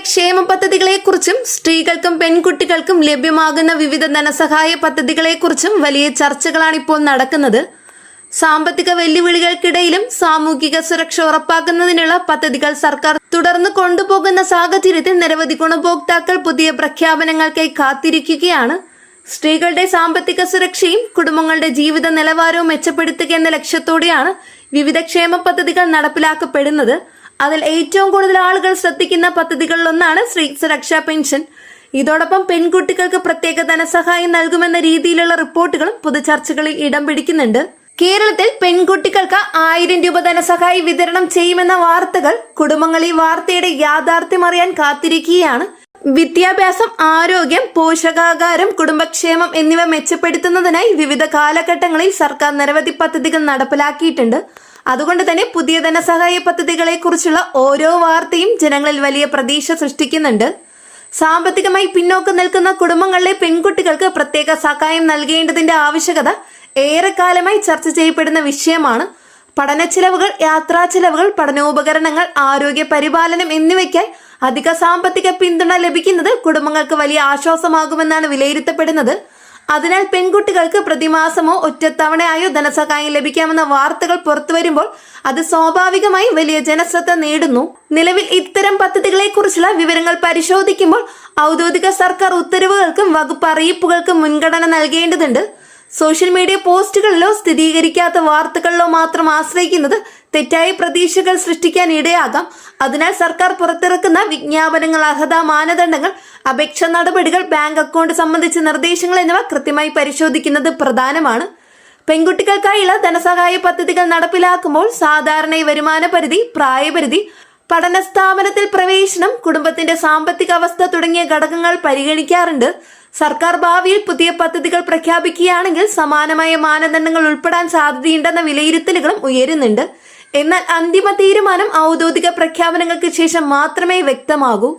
ക്ഷേമ പദ്ധതികളെക്കുറിച്ചും സ്ത്രീകൾക്കും പെൺകുട്ടികൾക്കും ലഭ്യമാകുന്ന വിവിധ ധനസഹായ പദ്ധതികളെക്കുറിച്ചും വലിയ ചർച്ചകളാണ് ഇപ്പോൾ നടക്കുന്നത്. സാമ്പത്തിക വെല്ലുവിളികൾക്കിടയിലും സാമൂഹിക സുരക്ഷ ഉറപ്പാക്കുന്നതിനുള്ള പദ്ധതികൾ സർക്കാർ തുടർന്ന് കൊണ്ടുപോകുന്ന സാഹചര്യത്തിൽ നിരവധി ഗുണഭോക്താക്കൾ പുതിയ പ്രഖ്യാപനങ്ങൾക്കായി കാത്തിരിക്കുകയാണ്. സ്ത്രീകളുടെ സാമ്പത്തിക സുരക്ഷയും കുടുംബങ്ങളുടെ ജീവിത നിലവാരവും മെച്ചപ്പെടുത്തുക എന്ന ലക്ഷ്യത്തോടെയാണ് വിവിധ ക്ഷേമ പദ്ധതികൾ നടപ്പിലാക്കപ്പെടുന്നത്. അതിൽ ഏറ്റവും കൂടുതൽ ആളുകൾ ശ്രദ്ധിക്കുന്ന പദ്ധതികളിലൊന്നാണ് സ്ത്രീ സുരക്ഷാ പെൻഷൻ. ഇതോടൊപ്പം പെൺകുട്ടികൾക്ക് പ്രത്യേക ധനസഹായം നൽകുമെന്ന രീതിയിലുള്ള റിപ്പോർട്ടുകളും പൊതുചർച്ചകളിൽ ഇടം പിടിക്കുന്നുണ്ട്. കേരളത്തിൽ പെൺകുട്ടികൾക്ക് 1000 രൂപ ധനസഹായം വിതരണം ചെയ്യുമെന്ന വാർത്തകൾ കുടുംബങ്ങൾ ഈ വാർത്തയുടെ യാഥാർത്ഥ്യം അറിയാൻ കാത്തിരിക്കുകയാണ്. വിദ്യാഭ്യാസം, ആരോഗ്യം, പോഷകാഹാരം, കുടുംബക്ഷേമം എന്നിവ മെച്ചപ്പെടുത്തുന്നതിനായി വിവിധ കാലഘട്ടങ്ങളിൽ സർക്കാർ നിരവധി പദ്ധതികൾ നടപ്പിലാക്കിയിട്ടുണ്ട്. അതുകൊണ്ട് തന്നെ പുതിയ ധനസഹായ പദ്ധതികളെ കുറിച്ചുള്ള ഓരോ വാർത്തയും ജനങ്ങളിൽ വലിയ പ്രതീക്ഷ സൃഷ്ടിക്കുന്നുണ്ട്. സാമ്പത്തികമായി പിന്നോക്കം നിൽക്കുന്ന കുടുംബങ്ങളിലെ പെൺകുട്ടികൾക്ക് പ്രത്യേക സഹായം നൽകേണ്ടതിന്റെ ആവശ്യകത ഏറെക്കാലമായി ചർച്ച ചെയ്യപ്പെടുന്ന വിഷയമാണ്. പഠന ചിലവുകൾ, യാത്രാ ചിലവുകൾ, പഠനോപകരണങ്ങൾ, ആരോഗ്യ പരിപാലനം എന്നിവയ്ക്കായി അധിക സാമ്പത്തിക പിന്തുണ ലഭിക്കുന്നത് കുടുംബങ്ങൾക്ക് വലിയ ആശ്വാസമാകുമെന്നാണ് വിലയിരുത്തപ്പെടുന്നത്. അതിനാൽ പെൺകുട്ടികൾക്ക് പ്രതിമാസമോ ഒറ്റത്തവണയായോ ധനസഹായം ലഭിക്കാമെന്ന വാർത്തകൾ പുറത്തുവരുമ്പോൾ അത് സ്വാഭാവികമായി വലിയ ജനശ്രദ്ധ നേടുന്നു. നിലവിൽ ഇത്തരം പദ്ധതികളെ കുറിച്ചുള്ള വിവരങ്ങൾ പരിശോധിക്കുമ്പോൾ ഔദ്യോഗിക സർക്കാർ ഉത്തരവുകൾക്കും വകുപ്പ് അറിയിപ്പുകൾക്കും മുൻഗണന നൽകേണ്ടതുണ്ട്. സോഷ്യൽ മീഡിയ പോസ്റ്റുകളിലോ സ്ഥിരീകരിക്കാത്ത വാർത്തകളിലോ മാത്രം ആശ്രയിക്കുന്നത് തെറ്റായ പ്രതീക്ഷകൾ സൃഷ്ടിക്കാൻ ഇടയാകാം. അതിനാൽ സർക്കാർ പുറത്തിറക്കുന്ന വിജ്ഞാപനങ്ങൾ, അർഹതാ മാനദണ്ഡങ്ങൾ, അപേക്ഷ നടപടികൾ, ബാങ്ക് അക്കൗണ്ട് സംബന്ധിച്ച നിർദ്ദേശങ്ങൾ എന്നിവ കൃത്യമായി പരിശോധിക്കുന്നത് പ്രധാനമാണ്. പെൺകുട്ടികൾക്കായുള്ള ധനസഹായ പദ്ധതികൾ നടപ്പിലാക്കുമ്പോൾ സാധാരണ വരുമാന പരിധി, പ്രായപരിധി, പഠന സ്ഥാപനത്തിൽ പ്രവേശനം, കുടുംബത്തിന്റെ സാമ്പത്തിക അവസ്ഥ തുടങ്ങിയ ഘടകങ്ങൾ പരിഗണിക്കാറുണ്ട്. സർക്കാർ ഭാവിയിൽ പുതിയ പദ്ധതികൾ പ്രഖ്യാപിക്കുകയാണെങ്കിൽ സമാനമായ മാനദണ്ഡങ്ങൾ ഉൾപ്പെടാൻ സാധ്യതയുണ്ടെന്ന വിലയിരുത്തലുകളും ഉയരുന്നുണ്ട്. എന്നാൽ അന്തിമ തീരുമാനം ഔദ്യോഗിക പ്രഖ്യാപനങ്ങൾക്ക് ശേഷം മാത്രമേ വ്യക്തമാകൂ.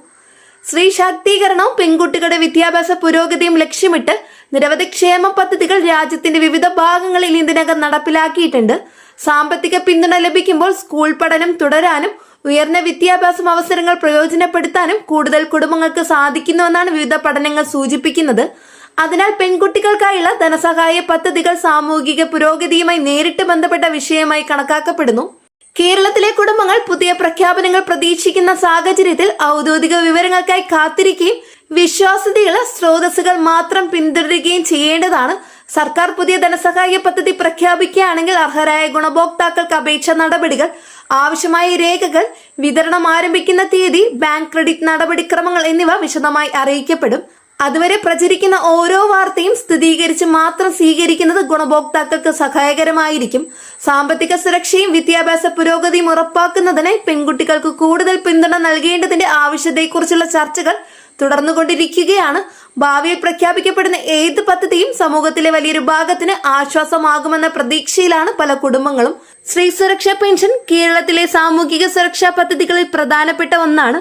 സ്ത്രീ ശാക്തീകരണവും പെൺകുട്ടികളുടെ വിദ്യാഭ്യാസ പുരോഗതിയും ലക്ഷ്യമിട്ട് നിരവധി ക്ഷേമ പദ്ധതികൾ രാജ്യത്തിന്റെ വിവിധ ഭാഗങ്ങളിൽ ഇതിനകം നടപ്പിലാക്കിയിട്ടുണ്ട്. സാമ്പത്തിക പിന്തുണ ലഭിക്കുമ്പോൾ സ്കൂൾ പഠനം തുടരാനും ഉയർന്ന വിദ്യാഭ്യാസ അവസരങ്ങൾ പ്രയോജനപ്പെടുത്താനും കൂടുതൽ കുടുംബങ്ങൾക്ക് സാധിക്കുന്നുവെന്നാണ് വിവിധ പഠനങ്ങൾ സൂചിപ്പിക്കുന്നത്. അതിനാൽ പെൺകുട്ടികൾക്കായുള്ള ധനസഹായ പദ്ധതികൾ സാമൂഹിക പുരോഗതിയുമായി നേരിട്ട് ബന്ധപ്പെട്ട വിഷയമായി കണക്കാക്കപ്പെടുന്നു. കേരളത്തിലെ കുടുംബങ്ങൾ പുതിയ പ്രഖ്യാപനങ്ങൾ പ്രതീക്ഷിക്കുന്ന സാഹചര്യത്തിൽ ഔദ്യോഗിക വിവരങ്ങൾക്കായി കാത്തിരിക്കുകയും വിശ്വാസ്യതയുള്ള സ്രോതസ്സുകൾ മാത്രം പിന്തുടരുകയും ചെയ്യേണ്ടതാണ്. സർക്കാർ പുതിയ ധനസഹായ പദ്ധതി പ്രഖ്യാപിക്കുകയാണെങ്കിൽ അർഹരായ ഗുണഭോക്താക്കൾക്ക് അപേക്ഷ നടപടികൾ, ആവശ്യമായ രേഖകൾ, വിതരണം ആരംഭിക്കുന്ന തീയതി, ബാങ്ക് ക്രെഡിറ്റ് നടപടിക്രമങ്ങൾ എന്നിവ വിശദമായി അറിയിക്കപ്പെടും. അതുവരെ പ്രചരിക്കുന്ന ഓരോ വാർത്തയും സ്ഥിരീകരിച്ച് മാത്രം സ്വീകരിക്കുന്നത് ഗുണഭോക്താക്കൾക്ക് സഹായകരമായിരിക്കും. സാമ്പത്തിക സുരക്ഷയും വിദ്യാഭ്യാസ പുരോഗതിയും ഉറപ്പാക്കുന്നതിന് പെൺകുട്ടികൾക്ക് കൂടുതൽ പിന്തുണ നൽകേണ്ടതിന്റെ ആവശ്യതയെക്കുറിച്ചുള്ള ചർച്ചകൾ തുടർന്നുകൊണ്ടിരിക്കുകയാണ്. ഭാവിയിൽ പ്രഖ്യാപിക്കപ്പെടുന്ന ഏത് പദ്ധതിയും സമൂഹത്തിലെ വലിയൊരു ഭാഗത്തിന് ആശ്വാസമാകുമെന്ന പ്രതീക്ഷയിലാണ് പല കുടുംബങ്ങളും. സ്ത്രീ സുരക്ഷാ പെൻഷൻ കേരളത്തിലെ സാമൂഹിക സുരക്ഷാ പദ്ധതികളിൽ പ്രധാനപ്പെട്ട ഒന്നാണ്.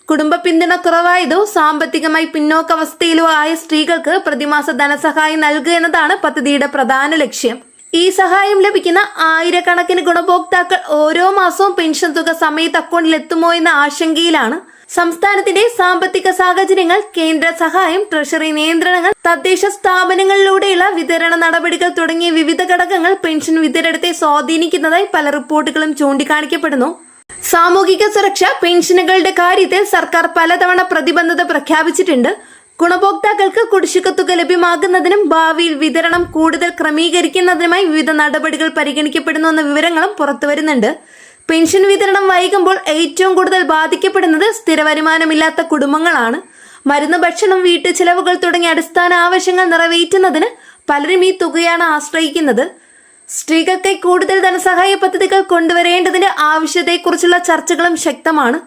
കുടുംബ പിന്തുണ കുറവായതോ സാമ്പത്തികമായി പിന്നോക്കാവസ്ഥയിലോ ആയ സ്ത്രീകൾക്ക് പ്രതിമാസ ധനസഹായം നൽകുക എന്നതാണ് പദ്ധതിയുടെ പ്രധാന ലക്ഷ്യം. ഈ സഹായം ലഭിക്കുന്ന ആയിരക്കണക്കിന് ഗുണഭോക്താക്കൾ ഓരോ മാസവും പെൻഷൻ തുക സമയത്ത് അക്കൗണ്ടിൽ എത്തുമോ എന്ന ആശങ്കയിലാണ്. സംസ്ഥാനത്തിന്റെ സാമ്പത്തിക സാഹചര്യങ്ങൾ, കേന്ദ്ര സഹായം, ട്രഷറി നിയന്ത്രണങ്ങൾ, തദ്ദേശ സ്ഥാപനങ്ങളിലൂടെയുള്ള വിതരണ നടപടികൾ തുടങ്ങിയ വിവിധ ഘടകങ്ങൾ പെൻഷൻ വിതരണത്തെ സ്വാധീനിക്കുന്നതായി പല റിപ്പോർട്ടുകളും ചൂണ്ടിക്കാണിക്കപ്പെടുന്നു. സാമൂഹിക സുരക്ഷ പെൻഷനുകളുടെ കാര്യത്തിൽ സർക്കാർ പലതവണ പ്രതിബദ്ധത പ്രഖ്യാപിച്ചിട്ടുണ്ട്. ഗുണഭോക്താക്കൾക്ക് കുടിശ്ശിക തുക ലഭ്യമാകുന്നതിനും ഭാവിയിൽ വിതരണം കൂടുതൽ ക്രമീകരിക്കുന്നതിനുമായി വിവിധ നടപടികൾ പരിഗണിക്കപ്പെടുന്നുവെന്ന വിവരങ്ങളും പുറത്തുവരുന്നുണ്ട്. പെൻഷൻ വിതരണം വൈകുമ്പോൾ ഏറ്റവും കൂടുതൽ ബാധിക്കപ്പെടുന്നത് സ്ഥിര വരുമാനമില്ലാത്ത കുടുംബങ്ങളാണ്. മരുന്ന്, ഭക്ഷണം, വീട്ടു ചെലവുകൾ തുടങ്ങിയ അടിസ്ഥാന ആവശ്യങ്ങൾ നിറവേറ്റുന്നതിന് പലരും ഈ തുകയാണ് ആശ്രയിക്കുന്നത്. സ്ത്രീകൾക്കായി കൂടുതൽ ധനസഹായ പദ്ധതികൾ കൊണ്ടുവരേണ്ടതിന്റെ ആവശ്യതയെക്കുറിച്ചുള്ള ചർച്ചകളും ശക്തമാണ്.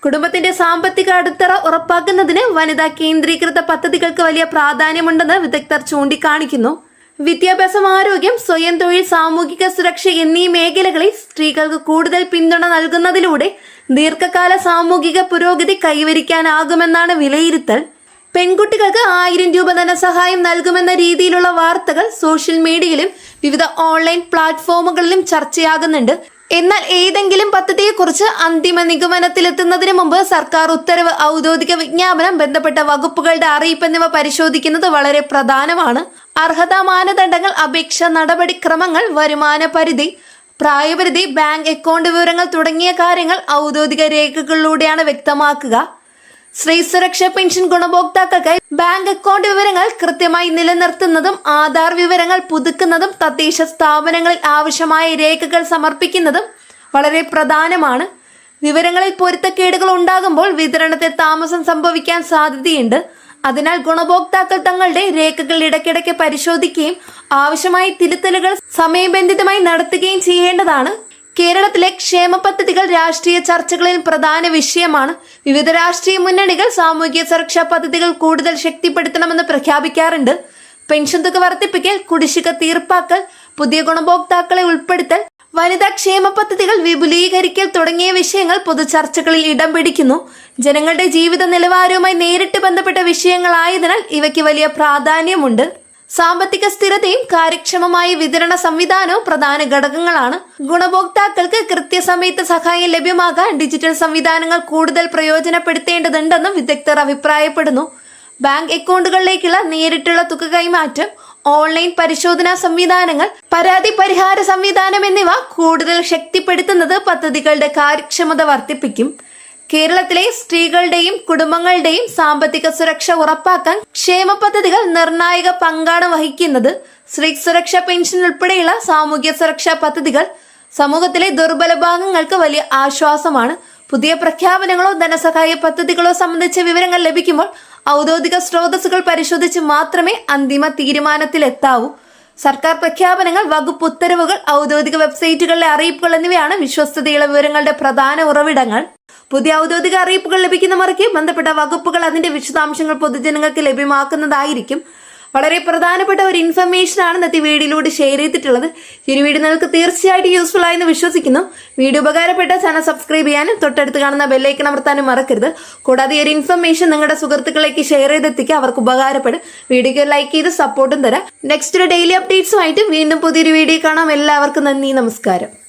കുടുംബത്തിന്റെ സാമ്പത്തിക അടിത്തറ ഉറപ്പാക്കുന്നതിന് വനിതാ കേന്ദ്രീകൃത പദ്ധതികൾക്ക് വലിയ പ്രാധാന്യമുണ്ടെന്ന് വിദഗ്ധർ ചൂണ്ടിക്കാണിക്കുന്നു. വിദ്യാഭ്യാസം, ആരോഗ്യം, സ്വയം തൊഴിൽ, സാമൂഹിക സുരക്ഷ എന്നീ മേഖലകളിൽ സ്ത്രീകൾക്ക് കൂടുതൽ പിന്തുണ നൽകുന്നതിലൂടെ ദീർഘകാല സാമൂഹിക പുരോഗതി കൈവരിക്കാനാകുമെന്നാണ് വിലയിരുത്തൽ. പെൺകുട്ടികൾക്ക് 1000 രൂപ ധനസഹായം നൽകുമെന്ന രീതിയിലുള്ള വാർത്തകൾ സോഷ്യൽ മീഡിയയിലും വിവിധ ഓൺലൈൻ പ്ലാറ്റ്ഫോമുകളിലും ചർച്ചയാകുന്നുണ്ട്. എന്നാൽ ഏതെങ്കിലും പദ്ധതിയെക്കുറിച്ച് അന്തിമ നിഗമനത്തിലെത്തുന്നതിന് മുമ്പ് സർക്കാർ ഉത്തരവ്, ഔദ്യോഗിക വിജ്ഞാപനം, ബന്ധപ്പെട്ട വകുപ്പുകളുടെ അറിയിപ്പ് എന്നിവ പരിശോധിക്കുന്നത് വളരെ പ്രധാനമാണ്. അർഹതാ മാനദണ്ഡങ്ങൾ, അപേക്ഷ നടപടിക്രമങ്ങൾ, വരുമാന പരിധി, പ്രായപരിധി, ബാങ്ക് അക്കൗണ്ട് വിവരങ്ങൾ തുടങ്ങിയ കാര്യങ്ങൾ ഔദ്യോഗിക രേഖകളിലൂടെയാണ് വ്യക്തമാക്കുക. സ്ത്രീ സുരക്ഷാ പെൻഷൻ ഗുണഭോക്താക്കൾക്കായി ബാങ്ക് അക്കൗണ്ട് വിവരങ്ങൾ കൃത്യമായി നിലനിർത്തുന്നതും ആധാർ വിവരങ്ങൾ പുതുക്കുന്നതും തദ്ദേശ സ്ഥാപനങ്ങളിൽ ആവശ്യമായ രേഖകൾ സമർപ്പിക്കുന്നതും വളരെ പ്രധാനമാണ്. വിവരങ്ങളിൽ പൊരുത്തക്കേടുകൾ ഉണ്ടാകുമ്പോൾ വിതരണത്തിൽ താമസം സംഭവിക്കാൻ സാധ്യതയുണ്ട്. അതിനാൽ ഗുണഭോക്താക്കൾ തങ്ങളുടെ രേഖകൾ ഇടയ്ക്കിടയ്ക്ക് പരിശോധിക്കുകയും ആവശ്യമായ തിരുത്തലുകൾ സമയബന്ധിതമായി നടത്തുകയും ചെയ്യേണ്ടതാണ്. കേരളത്തിലെ ക്ഷേമ പദ്ധതികൾ രാഷ്ട്രീയ ചർച്ചകളിൽ പ്രധാന വിഷയമാണ്. വിവിധ രാഷ്ട്രീയ മുന്നണികൾ സാമൂഹ്യ സുരക്ഷാ പദ്ധതികൾ കൂടുതൽ ശക്തിപ്പെടുത്തണമെന്ന് പ്രഖ്യാപിക്കാറുണ്ട്. പെൻഷൻ തുക വർദ്ധിപ്പിക്കൽ, കുടിശ്ശിക തീർപ്പാക്കൽ, പുതിയ ഗുണഭോക്താക്കളെ ഉൾപ്പെടുത്തൽ, വനിതാ ക്ഷേമ പദ്ധതികൾ വിപുലീകരിക്കൽ തുടങ്ങിയ വിഷയങ്ങൾ പൊതുചർച്ചകളിൽ ഇടം പിടിക്കുന്നു. ജനങ്ങളുടെ ജീവിത നിലവാരവുമായി നേരിട്ട് ബന്ധപ്പെട്ട വിഷയങ്ങളായതിനാൽ ഇവയ്ക്ക് വലിയ പ്രാധാന്യമുണ്ട്. സാമ്പത്തിക സ്ഥിരതയും കാര്യക്ഷമമായ വിതരണ സംവിധാനവും പ്രധാന ഘടകങ്ങളാണ്. ഗുണഭോക്താക്കൾക്ക് കൃത്യസമയത്ത് സഹായം ലഭ്യമാകാൻ ഡിജിറ്റൽ സംവിധാനങ്ങൾ കൂടുതൽ പ്രയോജനപ്പെടുത്തേണ്ടതുണ്ടെന്നും വിദഗ്ധർ അഭിപ്രായപ്പെടുന്നു. ബാങ്ക് അക്കൗണ്ടുകളിലേക്കുള്ള നേരിട്ടുള്ള തുക കൈമാറ്റം, ഓൺലൈൻ പരിശോധനാ സംവിധാനങ്ങൾ, പരാതി പരിഹാര സംവിധാനം എന്നിവ കൂടുതൽ ശക്തിപ്പെടുത്തുന്നത് പദ്ധതികളുടെ കാര്യക്ഷമത വർദ്ധിപ്പിക്കും. കേരളത്തിലെ സ്ത്രീകളുടെയും കുടുംബങ്ങളുടെയും സാമ്പത്തിക സുരക്ഷ ഉറപ്പാക്കാൻ ക്ഷേമ പദ്ധതികൾ നിർണായക പങ്കാണ് വഹിക്കുന്നത്. സ്ത്രീ സുരക്ഷാ പെൻഷൻ ഉൾപ്പെടെയുള്ള സാമൂഹ്യ സുരക്ഷാ പദ്ധതികൾ സമൂഹത്തിലെ ദുർബല ഭാഗങ്ങൾക്ക് വലിയ ആശ്വാസമാണ്. പുതിയ പ്രഖ്യാപനങ്ങളോ ധനസഹായ പദ്ധതികളോ സംബന്ധിച്ച വിവരങ്ങൾ ലഭിക്കുമ്പോൾ ഔദ്യോഗിക സ്രോതസ്സുകൾ പരിശോധിച്ച് മാത്രമേ അന്തിമ തീരുമാനത്തിലെത്താവൂ. സർക്കാർ പ്രഖ്യാപനങ്ങൾ, വകുപ്പ് ഉത്തരവുകൾ, ഔദ്യോഗിക വെബ്സൈറ്റുകളിലെ അറിയിപ്പുകൾ എന്നിവയാണ് വിശ്വസ്തതയുള്ള വിവരങ്ങളുടെ പ്രധാന ഉറവിടങ്ങൾ. പുതിയ ഔദ്യോഗിക അറിയിപ്പുകൾ ലഭിക്കുന്ന മുറയ്ക്ക് ബന്ധപ്പെട്ട വകുപ്പുകൾ അതിന്റെ വിശദാംശങ്ങൾ പൊതുജനങ്ങൾക്ക് ലഭ്യമാക്കുന്നതായിരിക്കും. വളരെ പ്രധാനപ്പെട്ട ഒരു ഇൻഫർമേഷൻ ആണ് ഇന്നത്തെ വീഡിയോയിലൂടെ ഷെയർ ചെയ്തിട്ടുള്ളത്. ഈ ഒരു വീഡിയോ നിങ്ങൾക്ക് തീർച്ചയായിട്ടും യൂസ്ഫുൾ ആയെന്ന് വിശ്വസിക്കുന്നു. വീഡിയോ ഉപകാരപ്പെട്ട ചാനൽ സബ്സ്ക്രൈബ് ചെയ്യാനും തൊട്ടടുത്ത് കാണുന്ന ബെല്ലൈക്കൺ അമർത്താനും മറക്കരുത്. കൂടാതെ ഈ ഒരു ഇൻഫർമേഷൻ നിങ്ങളുടെ സുഹൃത്തുക്കളിലേക്ക് ഷെയർ ചെയ്തെത്തിക്കുക, അവർക്ക് ഉപകാരപ്പെടും. വീഡിയോക്ക് ലൈക്ക് ചെയ്ത് സപ്പോർട്ടും തരാം. നെക്സ്റ്റ് ഒരു ഡെയിലി അപ്ഡേറ്റ്സുമായിട്ട് വീണ്ടും പുതിയൊരു വീഡിയോ കാണാം. എല്ലാവർക്കും നന്ദി, നമസ്കാരം.